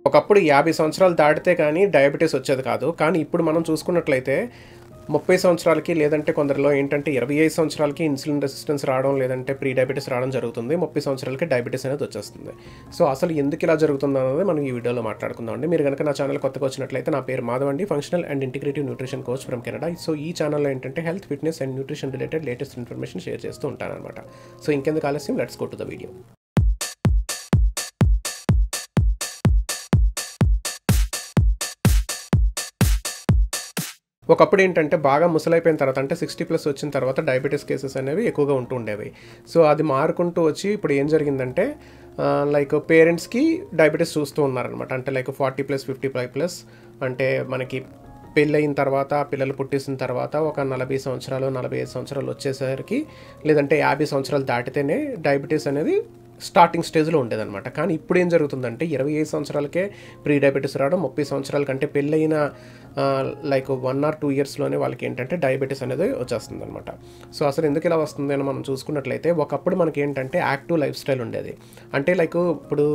ఒకప్పుడు 50 సంవత్సరాలు దాటితే కానీ డయాబెటీస్ వచ్చేది కాదు. కానీ ఇప్పుడు మనం చూసుకున్నట్లయితే 30 సంవత్సరాలకి లేదంటే కొందరిలో ఏంటంటే 25 సంవత్సరాలకి ఇన్సులిన్ రెసిస్టెన్స్ రావడం లేదంటే ప్రీ డయాబెటీస్ రావడం జరుగుతుంది. 30 సంవత్సరాలకి డయాబెటీస్ అనేది వచ్చేస్తుంది. సో అసలు ఎందుకు ఇలా జరుగుతుందన్నది మనం ఈ వీడియోలో మాట్లాడుకుందాం అండి. మీరు కనుక నా ఛానల్ కొత్తగా వచ్చినట్లయితే నా పేరు మాధవ్ అండి, functional and integrative nutrition coach from Canada. So ఈ ఛానల్లో ఏంటంటే health, fitness and nutrition related latest information share చేస్తూ ఉంటానన్నమాట. సో ఇంకెందుకు ఆలస్యం, let's go to the video. ఒకప్పుడు ఏంటంటే బాగా ముసలైపోయిన తర్వాత అంటే 60+ వచ్చిన తర్వాత డయాబెటీస్ కేసెస్ అనేవి ఎక్కువగా ఉంటూ ఉండేవి. సో అది మారుకుంటూ వచ్చి ఇప్పుడు ఏం జరిగిందంటే లైక్ పేరెంట్స్కి డయాబెటీస్ చూస్తూ ఉన్నారనమాట. అంటే లైక్ 40+, 55+, అంటే మనకి పెళ్ళయిన తర్వాత పిల్లలు పుట్టేసిన తర్వాత ఒక 40 సంవత్సరాలు 45 సంవత్సరాలు వచ్చేసరికి లేదంటే 50 సంవత్సరాలు దాటితేనే డయాబెటీస్ అనేది స్టార్టింగ్ స్టేజ్లో ఉండేదన్నమాట. కానీ ఇప్పుడు ఏం జరుగుతుందంటే 25 సంవత్సరాలకే ప్రీ డయాబెటీస్ రావడం, 30 సంవత్సరాల కంటే పెళ్ళైన లైక్ 1 or 2 ఇయర్స్లోనే వాళ్ళకి ఏంటంటే డయాబెటీస్ అనేది వచ్చేస్తుంది అనమాట. సో అసలు ఎందుకు ఇలా వస్తుంది అని మనం చూసుకున్నట్లయితే ఒకప్పుడు మనకి ఏంటంటే యాక్టివ్ లైఫ్ స్టైల్ ఉండేది. అంటే లైక్ ఇప్పుడు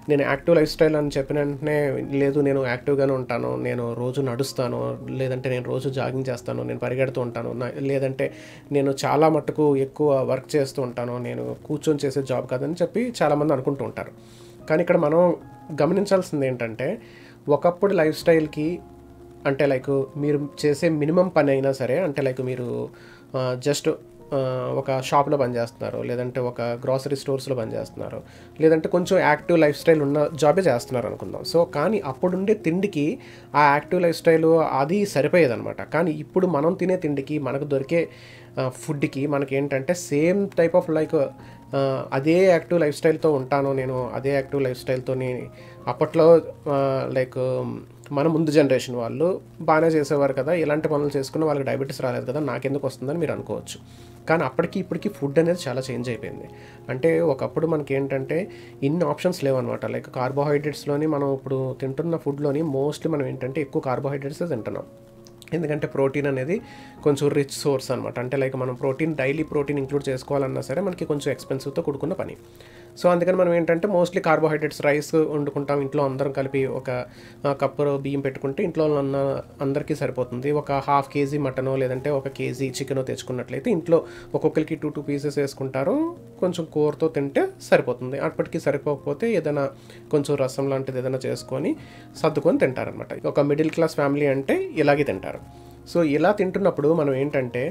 నేను యాక్టివ్ లైఫ్ స్టైల్ అని చెప్పిన వెంటనే లేదు నేను యాక్టివ్గానే ఉంటాను, నేను రోజు నడుస్తాను, లేదంటే నేను రోజు జాగింగ్ చేస్తాను, నేను పరిగెడుతూ ఉంటాను, లేదంటే నేను చాలా మట్టుకు ఎక్కువ వర్క్ చేస్తూ ఉంటాను, నేను కూర్చొని చేసే జాబ్ కాదని చెప్పి చాలామంది అనుకుంటూ ఉంటారు. కానీ ఇక్కడ మనం గమనించాల్సింది ఏంటంటే ఒకప్పుడు లైఫ్ స్టైల్కి అంటే లైక్ మీరు చేసే మినిమం పని అయినా సరే, అంటే లైక్ మీరు జస్ట్ ఒక షాప్లో పనిచేస్తున్నారు, లేదంటే ఒక గ్రాసరీ స్టోర్స్లో పనిచేస్తున్నారు, లేదంటే కొంచెం యాక్టివ్ లైఫ్ స్టైల్ ఉన్న జాబే చేస్తున్నారు అనుకుందాం. సో కానీ అప్పుడుండే తిండికి ఆ యాక్టివ్ లైఫ్ స్టైల్ అది సరిపోయేదన్నమాట. కానీ ఇప్పుడు మనం తినే తిండికి మనకు దొరికే ఫుడ్కి మనకి ఏంటంటే సేమ్ టైప్ ఆఫ్ లైక్ అదే యాక్టివ్ లైఫ్ స్టైల్తో ఉంటాను నేను, అదే యాక్టివ్ లైఫ్ స్టైల్తోని అప్పట్లో లైక్ మన ముందు జనరేషన్ వాళ్ళు బాగానే చేసేవారు కదా, ఇలాంటి పనులు చేసుకున్న వాళ్ళకి డయాబెటీస్ రాలేదు కదా, నాకెందుకు వస్తుందని మీరు అనుకోవచ్చు. కానీ అప్పటికి ఇప్పటికి ఫుడ్ అనేది చాలా చేంజ్ అయిపోయింది. అంటే ఒకప్పుడు మనకి ఏంటంటే ఇన్ని ఆప్షన్స్ లేవన్నమాట. లైక్ కార్బోహైడ్రేట్స్లోని మనం ఇప్పుడు తింటున్న ఫుడ్లోని మోస్ట్లీ మనం ఏంటంటే ఎక్కువ కార్బోహైడ్రేట్సే తింటున్నాం. ఎందుకంటే ప్రోటీన్ అనేది కొంచెం రిచ్ సోర్స్ అనమాట. అంటే లైక్ మనం డైలీ ప్రోటీన్ ఇంక్లూడ్ చేసుకోవాలన్నా సరే మనకి కొంచెం ఎక్స్పెన్సివ్తో కూడుకున్న పని. సో అందుకని మనం ఏంటంటే మోస్ట్లీ కార్బోహైడ్రేట్స్ రైస్ వండుకుంటాం ఇంట్లో, అందరం కలిపి ఒక కప్పు బియ్యం పెట్టుకుంటే ఇంట్లో ఉన్న అందరికీ సరిపోతుంది. ఒక 1/2 kg మటనో లేదంటే 1 kg చికెనో తెచ్చుకున్నట్లయితే ఇంట్లో ఒక్కొక్కరికి 2 పీసెస్ వేసుకుంటారు, కొంచెం కూరతో తింటే సరిపోతుంది. అప్పటికి సరిపోకపోతే ఏదైనా కొంచెం రసం లాంటిది ఏదైనా చేసుకొని సర్దుకొని తింటారనమాట. ఒక మిడిల్ క్లాస్ ఫ్యామిలీ అంటే ఇలాగే తింటారు. సో ఇలా తింటున్నప్పుడు మనం ఏంటంటే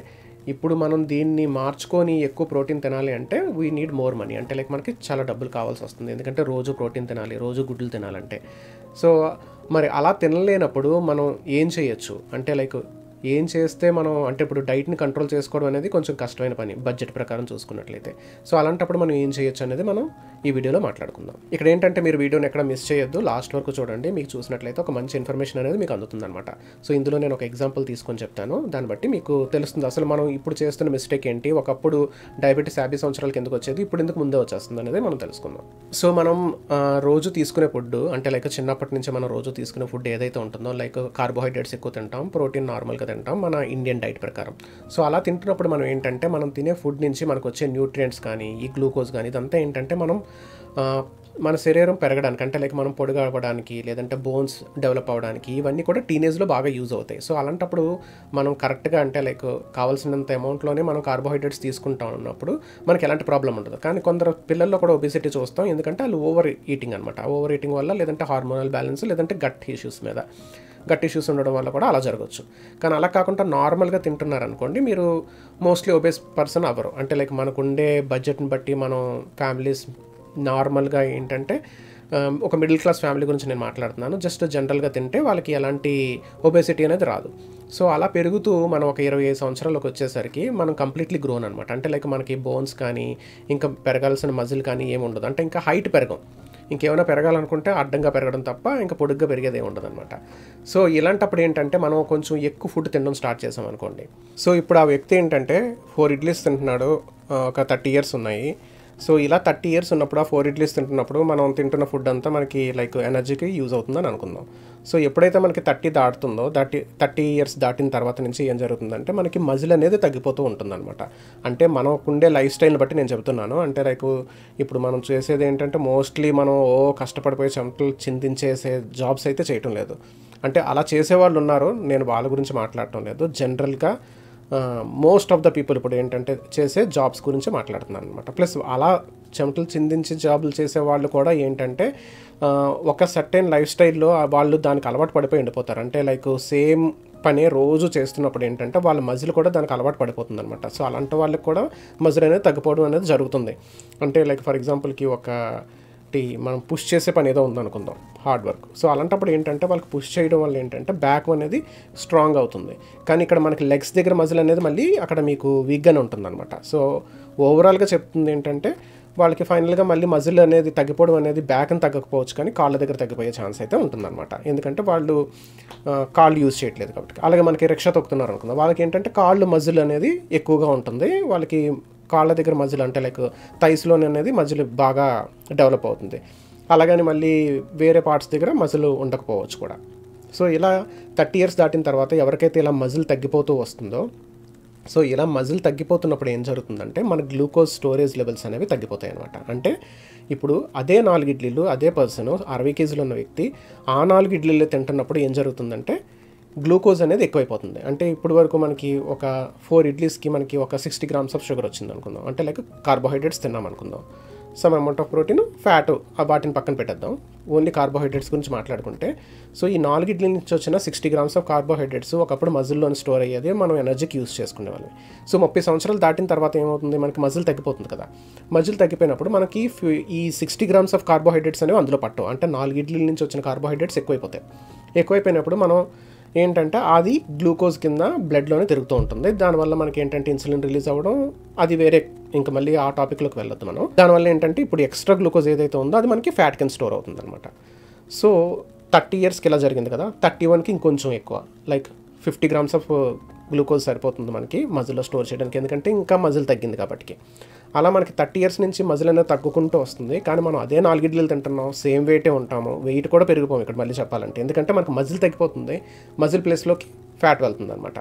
ఇప్పుడు మనం దీన్ని మార్చుకొని ఎక్కువ ప్రోటీన్ తినాలి అంటే వీ నీడ్ మోర్ మనీ. అంటే లైక్ మనకి చాలా డబ్బులు కావాల్సి వస్తుంది, ఎందుకంటే రోజు ప్రోటీన్ తినాలి, రోజు గుడ్లు తినాలంటే. సో మరి అలా తినలేనప్పుడు మనం ఏం చేయొచ్చు అంటే లైక్ ఏం చేస్తే మనం అంటే ఇప్పుడు డైట్ని కంట్రోల్ చేసుకోవడం అనేది కొంచెం కష్టమైన పని బడ్జెట్ ప్రకారం చూసుకున్నట్లయితే. సో అలాంటప్పుడు మనం ఏం చేయొచ్చు అనేది మనం ఈ వీడియోలో మాట్లాడుకుందాం. ఇక్కడ ఏంటంటే మీరు వీడియోని ఎక్కడ మిస్ చేయొద్దు, లాస్ట్ వరకు చూడండి. మీకు చూసినట్లయితే ఒక మంచి ఇన్ఫర్మేషన్ అనేది మీకు అందుతుందన్నమాట. సో ఇందులో నేను ఒక ఎగ్జాంపుల్ తీసుకొని చెప్తాను, దాన్ని బట్టి మీకు తెలుస్తుంది అసలు మనం ఇప్పుడు చేస్తున్న మిస్టేక్ ఏంటి, ఒకప్పుడు డయాబెటీస్ 50 సంవత్సరాలకి ఎందుకు వచ్చేది, ఇప్పుడు ఎందుకు ముందే వచ్చేస్తుంది అనేది మనం తెలుసుకుందాం. సో మనం రోజు తీసుకునే ఫుడ్ అంటే లైక్ చిన్నప్పటి నుంచి మనం రోజు తీసుకునే ఫుడ్ ఏదైతే ఉంటుందో లైక్ కార్బోహైడ్రేట్స్ ఎక్కువ తింటాం, ప్రోటీన్ నార్మల్గా తింటాం మన ఇండియన్ డైట్ ప్రకారం. సో అలా తింటున్నప్పుడు మనం ఏంటంటే మనం తినే ఫుడ్ నుంచి మనకు వచ్చే న్యూట్రియంట్స్ కానీ ఈ గ్లూకోజ్ కానీ ఇదంతా ఏంటంటే మనం మన శరీరం పెరగడానికి అంటే లైక్ మనం పొడిగా అవ్వడానికి లేదంటే బోన్స్ డెవలప్ అవ్వడానికి ఇవన్నీ కూడా టీనేజ్లో బాగా యూజ్ అవుతాయి. సో అలాంటప్పుడు మనం కరెక్ట్గా అంటే లైక్ కావాల్సినంత అమౌంట్లోనే మనం కార్బోహైడ్రేట్స్ తీసుకుంటా ఉన్నప్పుడు మనకి ఎలాంటి ప్రాబ్లం ఉండదు. కానీ కొందరు పిల్లల్లో కూడా ఒబిసిటీ చూస్తాం, ఎందుకంటే వాళ్ళు ఓవర్ ఈటింగ్ అనమాట. ఓవర్ ఈటింగ్ వల్ల లేదంటే హార్మోనల్ బ్యాలెన్స్ లేదంటే గట్ ఇష్యూస్ ఉండడం వల్ల కూడా అలా జరగవచ్చు. కానీ అలా కాకుండా నార్మల్గా తింటున్నారనుకోండి మీరు మోస్ట్లీ ఒబేస్ పర్సన్ అవ్వరు. అంటే లైక్ మనకు ఉండే బడ్జెట్ని బట్టి మనం ఫ్యామిలీస్ నార్మల్గా ఏంటంటే ఒక మిడిల్ క్లాస్ ఫ్యామిలీ గురించి నేను మాట్లాడుతున్నాను, జస్ట్ జనరల్గా తింటే వాళ్ళకి ఎలాంటి ఒబేసిటీ అనేది రాదు. సో అలా పెరుగుతూ మనం ఒక 25 సంవత్సరాలకు వచ్చేసరికి మనం కంప్లీట్లీ గ్రోన్ అనమాట. అంటే లైక్ మనకి బోన్స్ కానీ ఇంకా పెరగాల్సిన మజిల్ కానీ ఏముండదు, అంటే ఇంకా హైట్ పెరగం, ఇంకేమైనా పెరగాలనుకుంటే అడ్డంగా పెరగడం తప్ప ఇంకా పొడుగ్గా పెరిగేదే ఉండదు అనమాట. సో ఇలాంటప్పుడు ఏంటంటే మనం కొంచెం ఎక్కువ ఫుడ్ తినడం స్టార్ట్ చేసాం అనుకోండి. సో ఇప్పుడు ఆ వ్యక్తి ఏంటంటే 4 ఇడ్లీస్ తింటున్నాడు, ఒక 30 years ఉన్నాయి. సో ఇలా 30 ఇయర్స్ ఉన్నప్పుడు ఆ 4 ఇడ్లీస్ తింటున్నప్పుడు మనం తింటున్న ఫుడ్ అంతా మనకి లైక్ ఎనర్జీకి యూజ్ అవుతుందని అనుకుందాం. సో ఎప్పుడైతే మనకి 30 దాటుతుందో 30 ఇయర్స్ దాటిన తర్వాత నుంచి ఏం జరుగుతుందంటే మనకి మజిల్ అనేది తగ్గిపోతూ ఉంటుందన్నమాట. అంటే మనకుండే లైఫ్ స్టైల్ని బట్టి నేను చెబుతున్నాను. అంటే లైక్ ఇప్పుడు మనం చేసేది ఏంటంటే మోస్ట్లీ మనం కష్టపడిపోయి చెమటలు చిందించేసే జాబ్స్ అయితే చేయటం లేదు. అంటే అలా చేసేవాళ్ళు ఉన్నారు, నేను వాళ్ళ గురించి మాట్లాడటం లేదు. జనరల్గా మోస్ట్ ఆఫ్ ద పీపుల్ ఇప్పుడు ఏంటంటే చేసే జాబ్స్ గురించి మాట్లాడుతున్నాను అనమాట. ప్లస్ అలా చెమటలు చిందించి జాబులు చేసే వాళ్ళు కూడా ఏంటంటే ఒక సర్టెన్ లైఫ్ స్టైల్లో వాళ్ళు దానికి అలవాటు పడిపోయి ఉండిపోతారు. అంటే లైక్ సేమ్ పని రోజు చేస్తున్నప్పుడు ఏంటంటే వాళ్ళ మజిల్ కూడా దానికి అలవాటు పడిపోతుంది అనమాట. సో అలాంటి వాళ్ళకి కూడా మజిల్ అనేది తగ్గిపోవడం అనేది జరుగుతుంది. అంటే లైక్ ఫర్ ఎగ్జాంపుల్కి మనం పుష్ చేసే పని ఏదో ఉందనుకుందాం, హార్డ్ వర్క్. సో అలాంటప్పుడు ఏంటంటే వాళ్ళకి పుష్ చేయడం వల్ల ఏంటంటే బ్యాక్ అనేది స్ట్రాంగ్ అవుతుంది. కానీ ఇక్కడ మనకి లెగ్స్ దగ్గర మజిల్ అనేది మళ్ళీ అక్కడ మీకు వీక్గానే ఉంటుంది అనమాట. సో ఓవరాల్గా చెప్తుంది ఏంటంటే వాళ్ళకి ఫైనల్గా మళ్ళీ మజిల్ అనేది తగ్గిపోవడం అనేది బ్యాక్ని తగ్గకపోవచ్చు, కానీ కాళ్ళ దగ్గర తగ్గిపోయే ఛాన్స్ అయితే ఉంటుందన్నమాట. ఎందుకంటే వాళ్ళు కాళ్ళు యూజ్ చేయట్లేదు కాబట్టి. అలాగే మనకి రిక్షా తొక్కుతున్నారు అనుకుందాం, వాళ్ళకి ఏంటంటే కాళ్ళు మజిల్ అనేది ఎక్కువగా ఉంటుంది. వాళ్ళకి కాళ్ళ దగ్గర మజిల్ అంటే లైక్ థైస్లోనే అనేది మజిల్ బాగా డెవలప్ అవుతుంది. అలాగని మళ్ళీ వేరే పార్ట్స్ దగ్గర మజిల్ ఉండకపోవచ్చు కూడా. సో ఇలా 30 ఇయర్స్ దాటిన తర్వాత ఎవరికైతే ఇలా మజిల్ తగ్గిపోతూ వస్తుందో, సో ఇలా మజిల్ తగ్గిపోతున్నప్పుడు ఏం జరుగుతుందంటే మన గ్లూకోజ్ స్టోరేజ్ లెవెల్స్ అనేవి తగ్గిపోతాయి అనమాట. అంటే ఇప్పుడు అదే 4 ఇడ్లీలు అదే పర్సన్ 60 కేజీలు ఉన్న వ్యక్తి ఆ 4 ఇడ్లీలు తింటున్నప్పుడు ఏం జరుగుతుందంటే గ్లూకోజ్ అనేది ఎక్కువైపోతుంది. అంటే ఇప్పుడు వరకు మనకి ఒక 4 ఇడ్లీస్కి మనకి ఒక 60 grams ఆఫ్ షుగర్ వచ్చింది అనుకుందాం. అంటే లైక్ కార్బోహైడ్రేట్స్ తిన్నాం అనుకుందాం, some amount of protein, fat వాటిని పక్కన పెట్టేద్దాం. ఓన్లీ కార్బోహైడ్రేట్స్ గురించి మాట్లాడుకుంటే, సో ఈ 4 ఇడ్లీ నుంచి వచ్చిన 60 grams ఆఫ్ కార్బోహైడ్రేట్స్ ఒకప్పుడు మజిల్లోని స్టోర్ అయ్యేది, మనం ఎనర్జీకి యూస్ చేసుకునేవాళ్ళం. సో 30 సంవత్సరాలు దాటిన తర్వాత ఏమవుతుంది, మనకి మజిల్ తగ్గిపోతుంది కదా. మజిల్ తగ్గిపోయినప్పుడు మనకి ఈ 60 grams ఆఫ్ కార్బోహైడ్రేట్స్ అనేవి అందులో పట్టవు. అంటే 4 ఇడ్లీల నుంచి వచ్చిన కార్బోహైడ్రేట్స్ ఎక్కువైపోయినప్పుడు మనం ఏంటంటే అది గ్లూకోజ్ కింద బ్లడ్లోనే తిరుగుతూ ఉంటుంది. దానివల్ల మనకి ఏంటంటే ఇన్సులిన్ రిలీజ్ అవ్వడం, అది వేరే, ఇంకా మళ్ళీ ఆ టాపిక్లోకి వెళ్ళొద్దు మనం. దానివల్ల ఏంటంటే ఇప్పుడు ఎక్స్ట్రా గ్లూకోజ్ ఏదైతే ఉందో అది మనకి ఫ్యాట్ కింద స్టోర్ అవుతుంది అనమాట. సో 30 ఇయర్స్కి ఇలా జరిగింది కదా, 31కి ఇంకొంచెం ఎక్కువ, లైక్ 50 grams ఆఫ్ గ్లూకోజ్ సరిపోతుంది మనకి మజిల్లో స్టోర్ చేయడానికి, ఎందుకంటే ఇంకా మజిల్ తగ్గింది కాబట్టి. అలా మనకి 30 ఇయర్స్ నుంచి మజిల్ అనేది తగ్గుకుంటూ వస్తుంది. కానీ మనం అదే 4 ఇడ్లీలు తింటున్నాం, సేమ్ వెయిటే ఉంటాము, వెయిట్ కూడా పెరిగిపోము ఇక్కడ మళ్ళీ చెప్పాలంటే, ఎందుకంటే మనకు మజిల్ తగ్గిపోతుంది, మజిల్ ప్లేస్లోకి ఫ్యాట్ వెళ్తుంది అనమాట.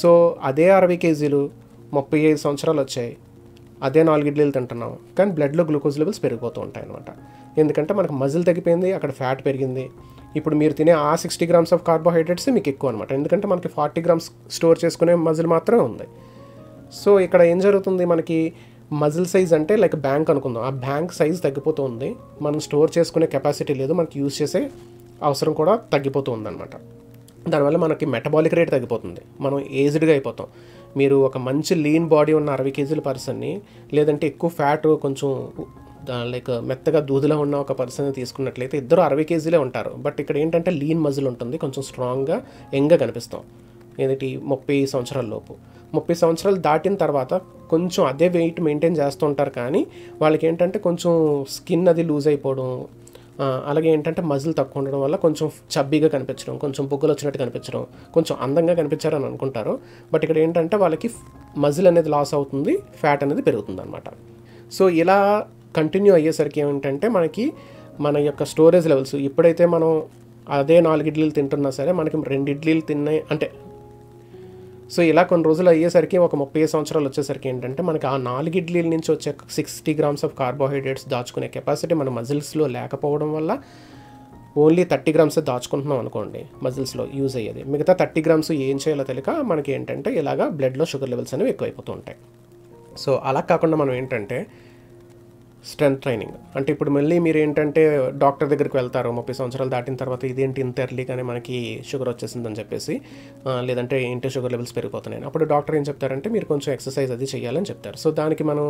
సో అదే 60 కేజీలు 35 సంవత్సరాలు వచ్చాయి, అదే 4 ఇడ్లీలు తింటున్నాం, కానీ బ్లడ్లో గ్లూకోజ్ లెవెల్స్ పెరిగిపోతూ ఉంటాయి అనమాట. ఎందుకంటే మనకు మజిల్ తగ్గిపోయింది, అక్కడ ఫ్యాట్ పెరిగింది. ఇప్పుడు మీరు తినే ఆ 60 grams ఆఫ్ కార్బోహైడ్రేట్స్ మీకు ఎక్కువ అనమాట, ఎందుకంటే మనకి 40 grams స్టోర్ చేసుకునే మజిల్ మాత్రమే ఉంది. సో ఇక్కడ ఏం జరుగుతుంది, మనకి మజిల్ సైజ్ అంటే లైక్ బ్యాంక్ అనుకుందాం, ఆ బ్యాంక్ సైజ్ తగ్గిపోతూ ఉంది, మనం స్టోర్ చేసుకునే కెపాసిటీ లేదు, మనకి యూజ్ చేసే అవసరం కూడా తగ్గిపోతూ ఉందన్నమాట. దానివల్ల మనకి మెటబాలిక్ రేట్ తగ్గిపోతుంది, మనం ఏజ్డ్గా అయిపోతాం. మీరు ఒక మంచి లీన్ బాడీ ఉన్న 60 కేజీల పర్సన్ని, లేదంటే ఎక్కువ ఫ్యాట్ కొంచెం లైక్ మెత్తగా దూదిలో ఉన్న ఒక పర్సన్ తీసుకున్నట్లయితే ఇద్దరు 60 కేజీలే ఉంటారు. బట్ ఇక్కడ ఏంటంటే లీన్ మజిల్ ఉంటుంది, కొంచెం స్ట్రాంగ్గా యంగ్గా కనిపిస్తాం. ఏదైతే 30 సంవత్సరాల లోపు, 30 సంవత్సరాలు దాటిన తర్వాత కొంచెం అదే వెయిట్ మెయింటైన్ చేస్తూ ఉంటారు, కానీ వాళ్ళకి ఏంటంటే కొంచెం స్కిన్ అది లూజ్ అయిపోవడం, అలాగే ఏంటంటే మజిల్ తక్కువ ఉండడం వల్ల కొంచెం చబ్బీగా కనిపించడం, కొంచెం బుగ్గలు వచ్చినట్టు కనిపించడం, కొంచెం అందంగా కనిపించారని అనుకుంటారు. బట్ ఇక్కడ ఏంటంటే వాళ్ళకి మజిల్ అనేది లాస్ అవుతుంది, ఫ్యాట్ అనేది పెరుగుతుంది అనమాట. సో ఇలా కంటిన్యూ అయ్యేసరికి ఏమిటంటే మనకి మన యొక్క స్టోరేజ్ లెవెల్స్, ఇప్పుడైతే మనం అదే 4 ఇడ్లీలు తింటున్నా సరే మనకి 2 ఇడ్లీలు తిన్నాయి అంటే, సో ఇలా కొన్ని రోజులు అయ్యేసరికి ఒక 30 సంవత్సరాలు వచ్చేసరికి ఏంటంటే మనకి ఆ 4 ఇడ్లీల నుంచి వచ్చే 60 grams ఆఫ్ కార్బోహైడ్రేట్స్ దాచుకునే కెపాసిటీ మన మజిల్స్లో లేకపోవడం వల్ల ఓన్లీ 30 grams దాచుకుంటున్నాం అనుకోండి మజిల్స్లో యూజ్ అయ్యేది, మిగతా 30 grams ఏం చేయాలో తెలియక మనకి ఏంటంటే ఇలాగా బ్లడ్లో షుగర్ లెవెల్స్ అనేవి ఎక్కువైపోతూ ఉంటాయి. సో అలా కాకుండా మనం ఏంటంటే స్ట్రెంత్ ట్రైనింగ్ అంటే, ఇప్పుడు మళ్ళీ మీరు ఏంటంటే డాక్టర్ దగ్గరికి వెళ్తారు 30 సంవత్సరాలు దాటిన తర్వాత, ఇదేంటి ఇంత ఎర్లీగానే మనకి షుగర్ వచ్చేసిందని చెప్పేసి, లేదంటే ఏంటి షుగర్ లెవెల్స్ పెరిగిపోతున్నాయి. అప్పుడు డాక్టర్ ఏం చెప్తారంటే మీరు కొంచెం ఎక్సర్సైజ్ అది చేయాలని చెప్తారు. సో దానికి మనం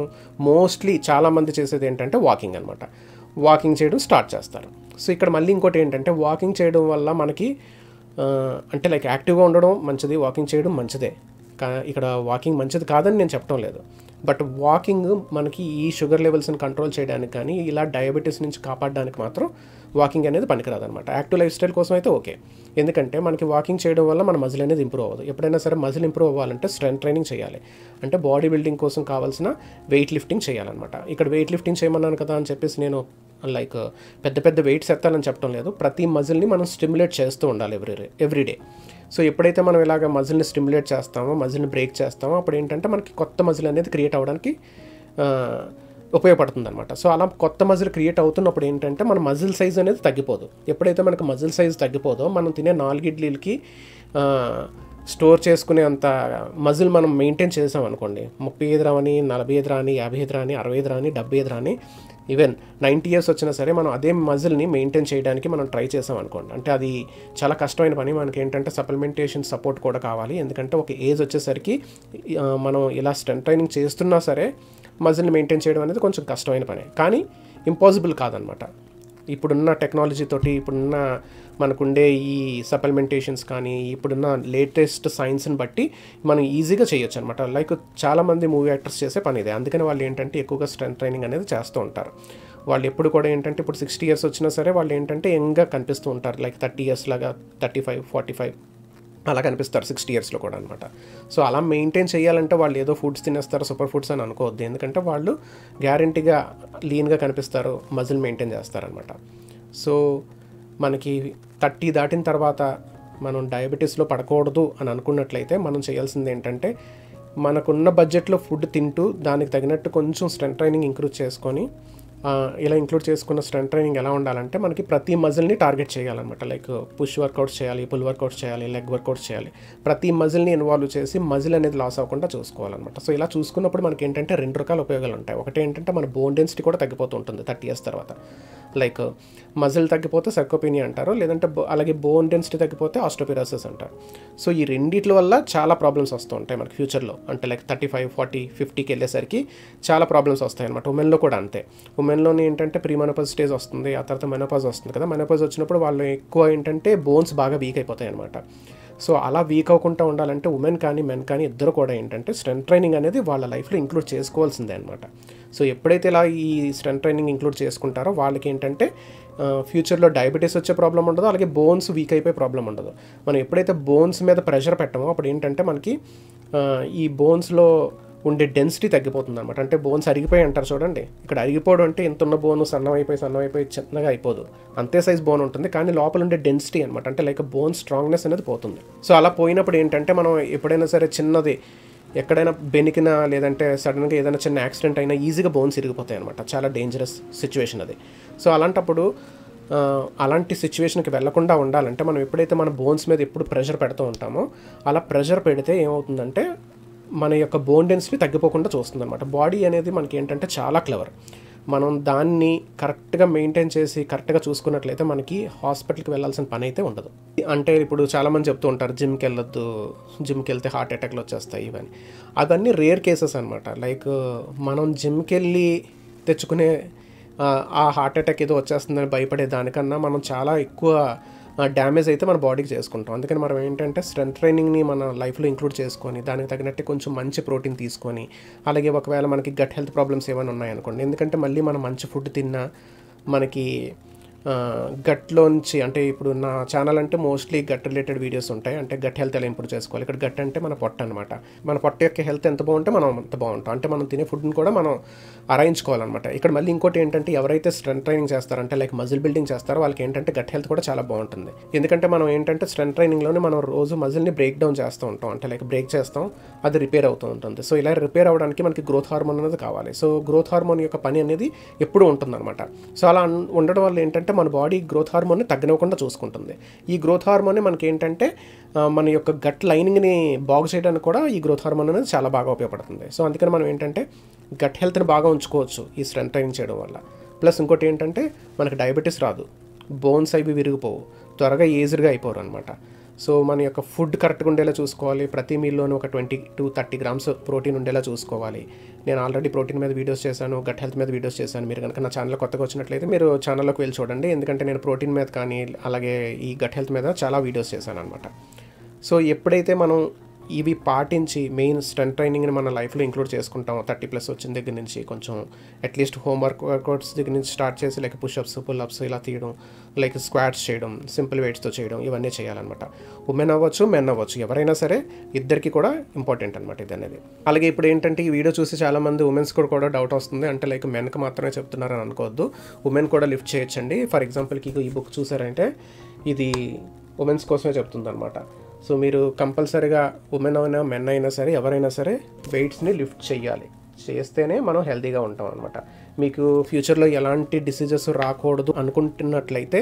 మోస్ట్లీ చాలామంది చేసేది ఏంటంటే వాకింగ్ అనమాట. వాకింగ్ చేయడం స్టార్ట్ చేస్తారు. సో ఇక్కడ మళ్ళీ ఇంకోటి ఏంటంటే వాకింగ్ చేయడం వల్ల మనకి అంటే లైక్ యాక్టివ్గా ఉండడం మంచిది, వాకింగ్ చేయడం మంచిదే, ఇక్కడ వాకింగ్ మంచిది కాదని నేను చెప్పడం లేదు. బట్ వాకింగ్ మనకి ఈ షుగర్ లెవెల్స్ని కంట్రోల్ చేయడానికి కానీ ఇలా డయాబెటీస్ నుంచి కాపాడడానికి మాత్రం వాకింగ్ అనేది పనికిరాదనమాట. యాక్టివ్ లైఫ్ స్టైల్ కోసం అయితే ఓకే, ఎందుకంటే మనకి వాకింగ్ చేయడం వల్ల మన మజిల్ అనేది ఇంప్రూవ్ అవ్వదు. ఎప్పుడైనా సరే మజిల్ ఇంప్రూవ్ అవ్వాలంటే స్ట్రెంత్ ట్రైనింగ్ చేయాలి, అంటే బాడీ బిల్డింగ్ కోసం కావాల్సిన వెయిట్ లిఫ్టింగ్ చేయాలన్నమాట. ఇక్కడ వెయిట్ లిఫ్టింగ్ చేయమన్నాను కదా అని చెప్పేసి నేను లైక్ పెద్ద పెద్ద వెయిట్స్ ఎత్తాలని చెప్పడం లేదు. ప్రతి మజిల్ని మనం స్టిమ్యులేట్ చేస్తూ ఉండాలి ఎవ్రీడే. సో ఎప్పుడైతే మనం ఇలాగ మజిల్ని స్టిమ్యులేట్ చేస్తామో, మజిల్ని బ్రేక్ చేస్తామో, అప్పుడు ఏంటంటే మనకి కొత్త మజిల్ అనేది క్రియేట్ అవ్వడానికి ఉపయోగపడుతుంది అనమాట. సో అలా కొత్త మజిల్ క్రియేట్ అవుతున్నప్పుడు ఏంటంటే మన మజిల్ సైజ్ అనేది తగ్గిపోదు. ఎప్పుడైతే మనకు మజిల్ సైజ్ తగ్గిపోదో మనం తినే 4 ఇడ్లీలకి స్టోర్ చేసుకునే అంత మజిల్ మనం మెయింటైన్ చేసాం అనుకోండి, 35 రాని, 45 రాని, 55 రాని, 65 రాని, 75 రాని, ఈవెన్ 90 ఇయర్స్ వచ్చినా సరే మనం అదే మజిల్ని మెయింటైన్ చేయడానికి మనం ట్రై చేసాం అనుకోండి, అంటే అది చాలా కష్టమైన పని. మనకి ఏంటంటే సప్లిమెంటేషన్ సపోర్ట్ కూడా కావాలి, ఎందుకంటే ఒక ఏజ్ వచ్చేసరికి మనం ఇలా స్ట్రెంత్ ట్రైనింగ్ చేస్తున్నా సరే మజిల్ని మెయింటైన్ చేయడం అనేది కొంచెం కష్టమైన పని, కానీ ఇంపాసిబుల్ కాదనమాట. ఇప్పుడున్న టెక్నాలజీతోటి, ఇప్పుడున్న మనకుండే ఈ సప్లిమెంటేషన్స్ కానీ, ఇప్పుడున్న లేటెస్ట్ సైన్స్ని బట్టి మనం ఈజీగా చేయొచ్చు అనమాట. లైక్ చాలామంది మూవీ యాక్టర్స్ చేసే పని ఇదే, అందుకని వాళ్ళు ఏంటంటే ఎక్కువగా స్ట్రెంత్ ట్రైనింగ్ అనేది చేస్తూ ఉంటారు. వాళ్ళు ఎప్పుడు కూడా ఏంటంటే ఇప్పుడు 60 ఇయర్స్ వచ్చినా సరే వాళ్ళు ఏంటంటే యంగ్గా కనిపిస్తూ ఉంటారు, లైక్ 30 ఇయర్స్ లాగా, 35, 45 అలా కనిపిస్తారు 60 ఇయర్స్లో కూడా అనమాట. సో అలా మెయింటైన్ చేయాలంటే వాళ్ళు ఏదో ఫుడ్స్ తినేస్తారు, సూపర్ ఫుడ్స్ అని అనుకోవద్దు, ఎందుకంటే వాళ్ళు గ్యారంటీగా లీన్గా కనిపిస్తారు, మజిల్ మెయింటైన్ చేస్తారనమాట. సో మనకి 30 దాటిన తర్వాత మనం డయాబెటీస్లో పడకూడదు అని అనుకున్నట్లయితే మనం చేయాల్సింది ఏంటంటే మనకున్న బడ్జెట్లో ఫుడ్ తింటూ దానికి తగినట్టు కొంచెం స్ట్రెంత్ ట్రైనింగ్ ఇంక్లూడ్ చేసుకొని, ఇలా ఇంక్లూడ్ చేసుకున్న స్ట్రెంత్ ట్రైనింగ్ ఎలా ఉండాలంటే మనకి ప్రతి మజిల్ని టార్గెట్ చేయాలన్నమాట. లైక్ పుష్ వర్కౌట్స్ చేయాలి, పుల్ వర్కౌట్స్ చేయాలి, లెగ్ వర్కౌట్స్ చేయాలి, ప్రతి మజిల్ని ఇన్వాల్వ్ చేసి మజిల్ అనేది లాస్ అవ్వకుండా చూసుకోవాలన్నమాట. సో ఇలా చూసుకున్నప్పుడు మనకి ఏంటంటే 2 రకాల ఉపయోగాలు ఉంటాయి. ఒకటి ఏంటంటే మన బోన్ డెన్సిటీ కూడా తగ్గిపోతూ ఉంటుంది 30 ఇయర్స్ తర్వాత. లైక్ మజిల్ తగ్గిపోతే సర్కోపీనియా అంటారు, లేదంటే అలాగే బోన్ డెన్సిటీ తగ్గిపోతే ఆస్టోపిరోసిస్ అంటారు. సో ఈ రెండిట్ల వల్ల చాలా ప్రాబ్లమ్స్ వస్తూ ఉంటాయి మనకి ఫ్యూచర్లో, అంటే లైక్ 35, 40, 50కి వెళ్ళేసరికి చాలా ప్రాబ్లమ్స్ వస్తాయి అనమాట. ఉమెన్లో కూడా అంతే. ఉమెన్లోనే ఏంటంటే ప్రీ మెనోపాజ్ స్టేజ్ వస్తుంది, ఆ తర్వాత మెనోపాజ్ వస్తుంది కదా. మెనోపాజ్ వచ్చినప్పుడు వాళ్ళు ఎక్కువ ఏంటంటే బోన్స్ బాగా వీక్ అయిపోతాయి అనమాట. సో అలా వీక్ అవ్వకుండా ఉండాలంటే ఉమెన్ కానీ మెన్ కానీ ఇద్దరు కూడా ఏంటంటే స్ట్రెంత్ ట్రైనింగ్ అనేది వాళ్ళ లైఫ్లో ఇంక్లూడ్ చేసుకోవాల్సిందే అనమాట. సో ఎప్పుడైతే ఇలా ఈ స్ట్రెంత్ ట్రైనింగ్ ఇంక్లూడ్ చేసుకుంటారో వాళ్ళకి ఏంటంటే ఫ్యూచర్లో డయాబెటీస్ వచ్చే ప్రాబ్లం ఉండదు, అలాగే బోన్స్ వీక్ అయిపోయే ప్రాబ్లం ఉండదు. మనం ఎప్పుడైతే బోన్స్ మీద ప్రెషర్ పెట్టమో అప్పుడు ఏంటంటే మనకి ఈ బోన్స్లో ఉండే డెన్సిటీ తగ్గిపోతుంది అనమాట. అంటే బోన్స్ అరిగిపోయి అంటారు చూడండి, ఇక్కడ అరిగిపోవడం అంటే ఎంత ఉన్న బోన్ సన్నమైపోయి చిన్నగా అయిపోదు, అంతే సైజ్ బోన్ ఉంటుంది, కానీ లోపల ఉండే డెన్సిటీ అనమాట, అంటే లైక్ బోన్ స్ట్రాంగ్నెస్ అనేది పోతుంది. సో అలా పోయినప్పుడు ఏంటంటే మనం ఎప్పుడైనా సరే చిన్నది ఎక్కడైనా బెనికినా లేదంటే సడన్గా ఏదైనా చిన్న యాక్సిడెంట్ అయినా ఈజీగా బోన్స్ ఇరిగిపోతాయి అనమాట. చాలా డేంజరస్ సిచ్యువేషన్ అది. సో అలాంటప్పుడు అలాంటి సిచ్యువేషన్కి వెళ్లకుండా ఉండాలంటే మనం ఎప్పుడైతే మన బోన్స్ మీద ఎప్పుడు ప్రెషర్ పెడుతూ ఉంటామో అలా ప్రెషర్ పెడితే ఏమవుతుందంటే మన యొక్క బోన్ డెన్సిటీ తగ్గిపోకుండా చూస్తుంది అనమాట. బాడీ అనేది మనకి ఏంటంటే చాలా క్లవర్. మనం దాన్ని కరెక్ట్గా మెయింటైన్ చేసి కరెక్ట్గా చూసుకున్నట్లయితే మనకి హాస్పిటల్కి వెళ్ళాల్సిన పని అయితే ఉండదు. అంటే ఇప్పుడు చాలామంది చెప్తూ ఉంటారు జిమ్కి వెళ్ళొద్దు, జిమ్కి వెళ్తే హార్ట్ అటాక్లు వచ్చేస్తాయి ఇవన్నీ. అవన్నీ రేర్ కేసెస్ అనమాట. లైక్ మనం జిమ్కి వెళ్ళి తెచ్చుకునే ఆ హార్ట్ అటాక్ ఏదో వచ్చేస్తుందని భయపడే దానికన్నా మనం చాలా ఎక్కువ డ్యామేజ్ అయితే మన బాడీకి చేసుకుంటాం. అందుకని మనం ఏంటంటే స్ట్రెంత్ ట్రైనింగ్ని మన లైఫ్లో ఇంక్లూడ్ చేసుకొని దానికి తగినట్టు కొంచెం మంచి ప్రోటీన్ తీసుకొని, అలాగే ఒకవేళ మనకి గట్ హెల్త్ ప్రాబ్లమ్స్ ఏమైనా ఉన్నాయనుకోండి, ఎందుకంటే మళ్ళీ మనం మంచి ఫుడ్ తిన్నా మనకి గట్లోంచి, అంటే ఇప్పుడు నా ఛానల్ అంటే మోస్ట్లీ గట్ రిలేటెడ్ వీడియోస్ ఉంటాయి. అంటే గట్ హెల్త్ ఎలా ఇంప్రూవ్ చేసుకోవాలి. ఇక్కడ గట్ అంటే మన పొట్ట అనమాట. మన పొట్ట యొక్క హెల్త్ ఎంత బాగుంటే మనం అంత బాగుంటాం. అంటే మనం తినే ఫుడ్ని కూడా మనం అరేంజ్కోవాలన్నమాట. ఇక్కడ మళ్ళీ ఇంకోటి ఏంటంటే ఎవరైతే స్ట్రెంత్ ట్రైనింగ్ చేస్తారంటే లైక్ మజిల్ బిల్డింగ్ చేస్తారో వాళ్ళకి ఏంటంటే గట్ హెల్త్ కూడా చాలా బాగుంటుంది. ఎందుకంటే మనం ఏంటంటే స్ట్రెంత్ ట్రైనింగ్లోనే మనం రోజు మజిల్ని బ్రేక్ డౌన్ చేస్తూ ఉంటాం, అంటే లైక్ బ్రేక్ చేస్తాం, అది రిపేర్ అవుతూ ఉంటుంది. సో ఇలా రిపేర్ అవ్వడానికి మనకి గ్రోత్ హార్మోన్ అనేది కావాలి. సో గ్రోత్ హార్మోన్ యొక్క పని అనేది ఎప్పుడూ ఉంటుందన్నమాట. సో అలా ఉండడం వల్ల ఏంటంటే మన బాడీ గ్రోత్ హార్మోన్ని తగ్గనివ్వకుండా చూసుకుంటుంది. ఈ గ్రోత్ హార్మోన్ మనకి ఏంటంటే మన యొక్క గట్ లైనింగ్ని బాగు చేయడానికి కూడా ఈ గ్రోత్ హార్మోన్ అనేది చాలా బాగా ఉపయోగపడుతుంది. సో అందుకని మనం ఏంటంటే గట్ హెల్త్ని బాగా ఉంచుకోవచ్చు ఈ స్ట్రెంత్ ట్రైనింగ్ చేయడం వల్ల. ప్లస్ ఇంకోటి ఏంటంటే మనకి డయాబెటీస్ రాదు, బోన్స్ అవి విరిగిపోవు, త్వరగా ఏజ్డ్గా అయిపోరు అనమాట. సో మన యొక్క ఫుడ్ కరెక్ట్గా ఉండేలా చూసుకోవాలి. ప్రతి మీల్లోనూ ఒక 20 to 30 grams ప్రోటీన్ ఉండేలా చూసుకోవాలి. నేను ఆల్రెడీ ప్రోటీన్ మీద వీడియోస్ చేశాను, గట్ హెల్త్ మీద వీడియోస్ చేశాను. మీరు కనుక నా ఛానల్ కొత్తగా వచ్చినట్లయితే మీరు ఛానల్లోకి వెళ్ళి చూడండి, ఎందుకంటే నేను ప్రోటీన్ మీద కానీ అలాగే ఈ గట్ హెల్త్ మీద చాలా వీడియోస్ చేశాను అనమాట. సో ఎప్పుడైతే మనం ఇవి పాటించి మెయిన్ స్ట్రెంత్ ట్రైనింగ్ని మన లైఫ్లో ఇంక్లూడ్ చేసుకుంటాం 30+ వచ్చిన దగ్గర నుంచి కొంచెం అట్లీస్ట్ వర్కౌట్స్ దగ్గర నుంచి స్టార్ట్ చేసి లైక్ పుషప్స్ పుల్అప్స్ ఇలా తీయడం, లైక్ స్క్వాట్స్ చేయడం, సింపుల్ వెయిట్స్తో చేయడం, ఇవన్నీ చేయాలన్నమాట. ఉమెన్ అవ్వచ్చు, మెన్ అవ్వచ్చు, ఎవరైనా సరే ఇద్దరికి కూడా ఇంపార్టెంట్ అనమాట ఇది అనేది. అలాగే ఇప్పుడు ఏంటంటే ఈ వీడియో చూసి చాలామంది ఉమెన్స్ కూడా డౌట్ వస్తుంది, అంటే లైక్ మెన్కి మాత్రమే చెప్తున్నారని అనుకోవద్దు, ఉమెన్ కూడా లిఫ్ట్ చేయొచ్చండి. ఫర్ ఎగ్జాంపుల్కి ఈ బుక్ చూసారంటే ఇది ఉమెన్స్ కోసమే చెప్తుంది అనమాట. సో మీరు కంపల్సరీగా ఉమెన్ అయినా మెన్ అయినా సరే ఎవరైనా సరే వెయిట్స్ని లిఫ్ట్ చేయాలి, చేస్తేనే మనం హెల్తీగా ఉంటాం అనమాట. మీకు ఫ్యూచర్లో ఎలాంటి డిసీజెస్ రాకూడదు అనుకుంటున్నట్లయితే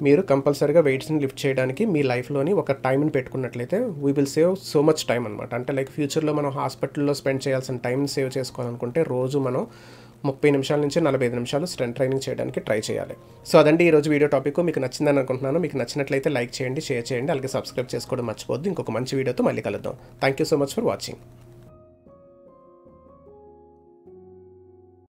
మీరు కంపల్సరీగా వెయిట్స్ని లిఫ్ట్ చేయడానికి మీ లైఫ్లోని ఒక టైంని పెట్టుకున్నట్లయితే we will save so much time అనమాట. అంటే లైక్ ఫ్యూచర్లో మనం హాస్పిటల్లో స్పెండ్ చేయాల్సిన టైంని సేవ్ చేసుకోవాలనుకుంటే రోజు మనం 30 నిమిషాల నుంచి 45 నిమిషాలు స్ట్రెంత్ ట్రైనింగ్ చేయడానికి ట్రై చేయాలి. సో అదండి ఈరోజు వీడియో టాపిక్. మీకు నచ్చిందని అనుకుంటున్నాను. మీకు నచ్చినట్లయితే లైక్ చేయండి, షేర్ చేయండి, అలాగే సబ్స్క్రైబ్ చేసుకోవడం మర్చిపోద్దు. ఇంకొక మంచి వీడియోతో మళ్ళీ కలుద్దాం. Thank you so much for watching.